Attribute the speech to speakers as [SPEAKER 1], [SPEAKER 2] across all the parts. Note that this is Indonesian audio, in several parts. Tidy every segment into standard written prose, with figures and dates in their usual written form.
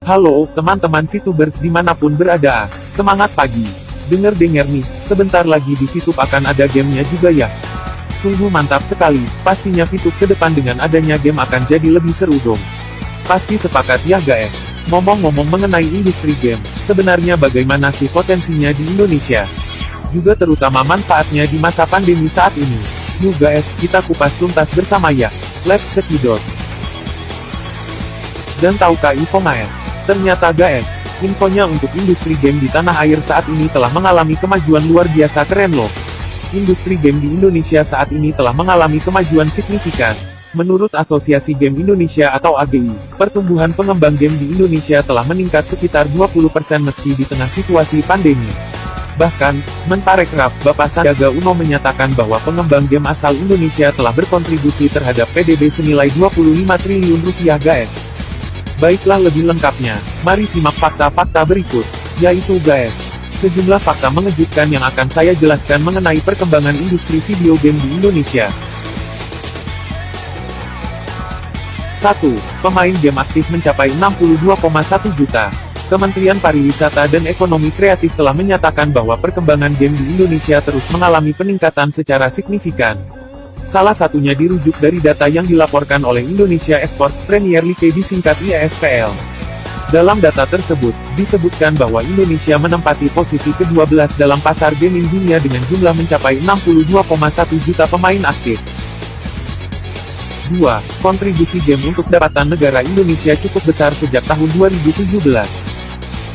[SPEAKER 1] Halo, teman-teman VTubers dimanapun berada, semangat pagi. Dengar-dengar nih, sebentar lagi di VTube akan ada gamenya juga ya. Sungguh mantap sekali, pastinya VTube ke depan dengan adanya game akan jadi lebih seru dong. Pasti sepakat ya guys. Ngomong-ngomong mengenai industri game, sebenarnya bagaimana sih potensinya di Indonesia? Juga terutama manfaatnya di masa pandemi saat ini. Yuk guys, kita kupas tuntas bersama ya. Let's check it out. Dan tahukah info guys? Ternyata guys, infonya untuk industri game di tanah air saat ini telah mengalami kemajuan luar biasa keren loh. Industri game di Indonesia saat ini telah mengalami kemajuan signifikan. Menurut Asosiasi Game Indonesia atau AGI, pertumbuhan pengembang game di Indonesia telah meningkat sekitar 20% meski di tengah situasi pandemi. Bahkan, Menparekraf Bapak Sandiaga Uno menyatakan bahwa pengembang game asal Indonesia telah berkontribusi terhadap PDB senilai 25 triliun rupiah guys. Baiklah lebih lengkapnya, mari simak fakta-fakta berikut, yaitu guys, sejumlah fakta mengejutkan yang akan saya jelaskan mengenai perkembangan industri video game di Indonesia. 1. Pemain game aktif mencapai 62,1 juta. Kementerian Pariwisata dan Ekonomi Kreatif telah menyatakan bahwa perkembangan game di Indonesia terus mengalami peningkatan secara signifikan. Salah satunya dirujuk dari data yang dilaporkan oleh Indonesia Esports Premier League disingkat IESPL. Dalam data tersebut, disebutkan bahwa Indonesia menempati posisi ke-12 dalam pasar gaming dunia dengan jumlah mencapai 62,1 juta pemain aktif. 2. Kontribusi game untuk pendapatan negara Indonesia cukup besar sejak tahun 2017.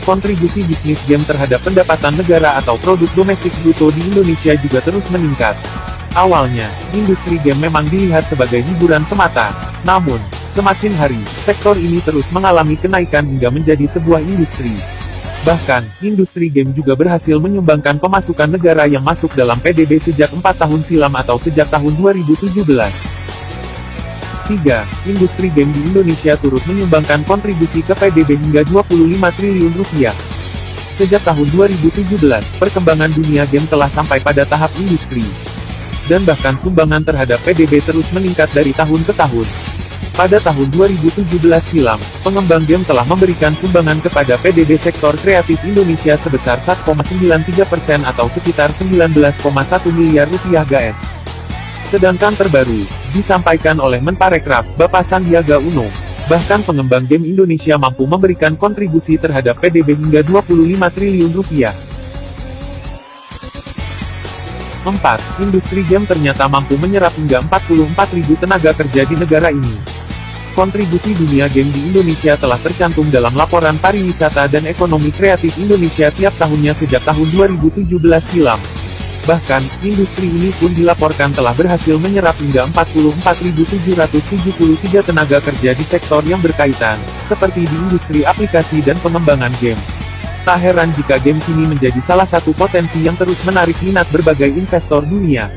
[SPEAKER 1] Kontribusi bisnis game terhadap pendapatan negara atau produk domestik bruto di Indonesia juga terus meningkat. Awalnya, industri game memang dilihat sebagai hiburan semata. Namun, semakin hari, sektor ini terus mengalami kenaikan hingga menjadi sebuah industri. Bahkan, industri game juga berhasil menyumbangkan pemasukan negara yang masuk dalam PDB sejak 4 tahun silam atau sejak tahun 2017. 3. Industri game di Indonesia turut menyumbangkan kontribusi ke PDB hingga 25 triliun rupiah. Sejak tahun 2017, perkembangan dunia game telah sampai pada tahap industri. Dan bahkan sumbangan terhadap PDB terus meningkat dari tahun ke tahun. Pada tahun 2017 silam, pengembang game telah memberikan sumbangan kepada PDB sektor kreatif Indonesia sebesar 1,93% atau sekitar 19,1 miliar rupiah guys. Sedangkan terbaru, disampaikan oleh Menparekraf Bapak Sandiaga Uno, bahkan pengembang game Indonesia mampu memberikan kontribusi terhadap PDB hingga 25 triliun rupiah. 4. Industri game ternyata mampu menyerap hingga 44.000 tenaga kerja di negara ini. Kontribusi dunia game di Indonesia telah tercantum dalam laporan Pariwisata dan Ekonomi Kreatif Indonesia tiap tahunnya sejak tahun 2017 silam. Bahkan, industri ini pun dilaporkan telah berhasil menyerap hingga 44.773 tenaga kerja di sektor yang berkaitan, seperti di industri aplikasi dan pengembangan game. Tak heran jika game kini menjadi salah satu potensi yang terus menarik minat berbagai investor dunia.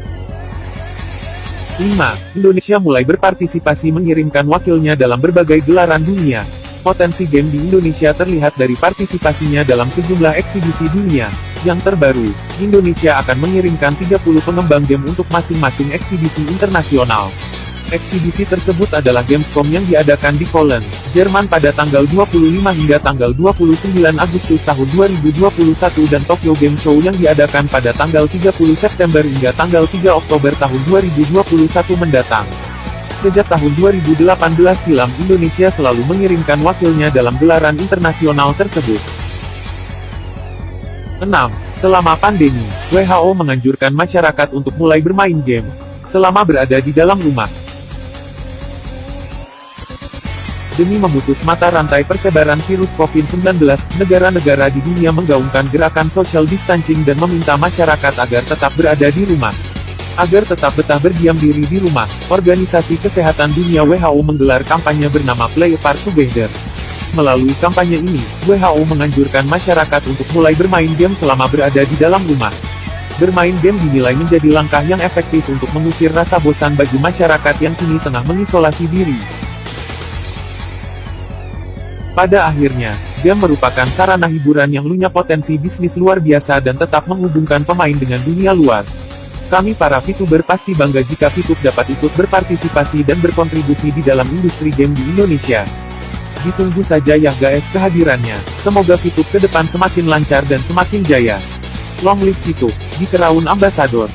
[SPEAKER 1] 5. Indonesia mulai berpartisipasi mengirimkan wakilnya dalam berbagai gelaran dunia. Potensi game di Indonesia terlihat dari partisipasinya dalam sejumlah eksibisi dunia. Yang terbaru, Indonesia akan mengirimkan 30 pengembang game untuk masing-masing eksibisi internasional. Eksibisi tersebut adalah Gamescom yang diadakan di Cologne, Jerman pada tanggal 25 hingga tanggal 29 Agustus tahun 2021 dan Tokyo Game Show yang diadakan pada tanggal 30 September hingga tanggal 3 Oktober tahun 2021 mendatang. Sejak tahun 2018 silam Indonesia selalu mengirimkan wakilnya dalam gelaran internasional tersebut. 6. Selama pandemi, WHO menganjurkan masyarakat untuk mulai bermain game selama berada di dalam rumah. Demi memutus mata rantai persebaran virus COVID-19, negara-negara di dunia menggaungkan gerakan social distancing dan meminta masyarakat agar tetap berada di rumah. Agar tetap betah berdiam diri di rumah, Organisasi Kesehatan Dunia WHO menggelar kampanye bernama Play Apart Together. Melalui kampanye ini, WHO menganjurkan masyarakat untuk mulai bermain game selama berada di dalam rumah. Bermain game dinilai menjadi langkah yang efektif untuk mengusir rasa bosan bagi masyarakat yang kini tengah mengisolasi diri. Pada akhirnya, game merupakan sarana hiburan yang punya potensi bisnis luar biasa dan tetap menghubungkan pemain dengan dunia luar. Kami para VTuber pasti bangga jika VTube dapat ikut berpartisipasi dan berkontribusi di dalam industri game di Indonesia. Ditunggu saja ya guys kehadirannya. Semoga VTube ke depan semakin lancar dan semakin jaya. Long live VTube, di Crown Ambassador.